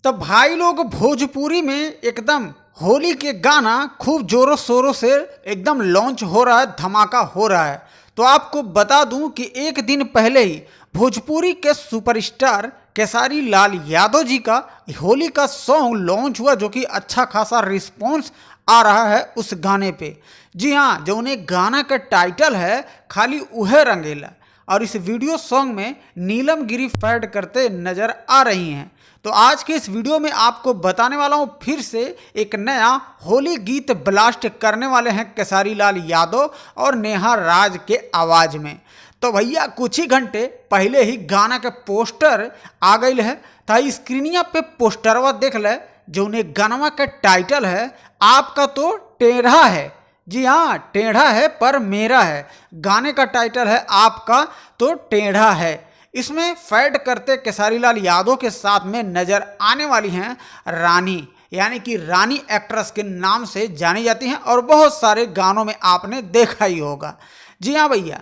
तो भाई लोग भोजपुरी में एकदम होली के गाना खूब जोरों शोरों से एकदम लॉन्च हो रहा है, धमाका हो रहा है। तो आपको बता दूं कि एक दिन पहले ही भोजपुरी के सुपरस्टार केसारी लाल यादव जी का होली का सॉन्ग लॉन्च हुआ, जो कि अच्छा खासा रिस्पॉन्स आ रहा है उस गाने पे। जी हाँ, जो उन्हें गाना का टाइटल है खाली उहे रंगेला, और इस वीडियो सॉन्ग में नीलम गिरी फैड करते नजर आ रही हैं। तो आज के इस वीडियो में आपको बताने वाला हूं, फिर से एक नया होली गीत ब्लास्ट करने वाले हैं केसारी लाल यादव और नेहा राज के आवाज में। तो भैया कुछ ही घंटे पहले ही गाना के पोस्टर आ गई है, तो स्क्रीनिया पे पोस्टरवा देख ले, जो उन्हें गानवा का टाइटल है आपका तो टेढ़ा है। जी हाँ, टेढ़ा है पर मेरा है। गाने का टाइटल है आपका तो टेढ़ा है। इसमें फैड करते केसारी लाल यादव के साथ में नजर आने वाली हैं रानी, यानी कि रानी एक्ट्रेस के नाम से जानी जाती हैं और बहुत सारे गानों में आपने देखा ही होगा। जी हाँ भैया,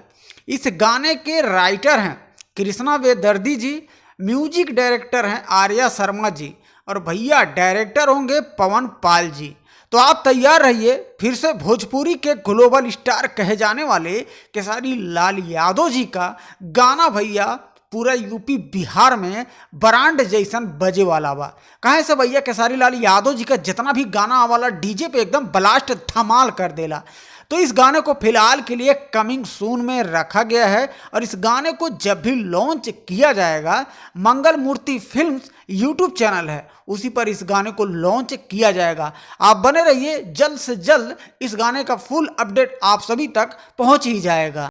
इस गाने के राइटर हैं कृष्णा वेदर्दी जी, म्यूजिक डायरेक्टर हैं आर्या शर्मा जी, और भैया डायरेक्टर होंगे पवन पाल जी। तो आप तैयार रहिए, फिर से भोजपुरी के ग्लोबल स्टार कहे जाने वाले केसारी लाल यादव जी का गाना भैया पूरा यूपी बिहार में ब्रांड जैसन बजे वाला बा। कहे से भैया केसारी लाल यादव जी का जितना भी गाना वाला डीजे पे एकदम ब्लास्ट धमाल कर देला। तो इस गाने को फिलहाल के लिए कमिंग सून में रखा गया है, और इस गाने को जब भी लॉन्च किया जाएगा, मंगल मूर्ति फिल्म्स यूट्यूब चैनल है उसी पर इस गाने को लॉन्च किया जाएगा। आप बने रहिए, जल्द से जल्द इस गाने का फुल अपडेट आप सभी तक पहुंच ही जाएगा।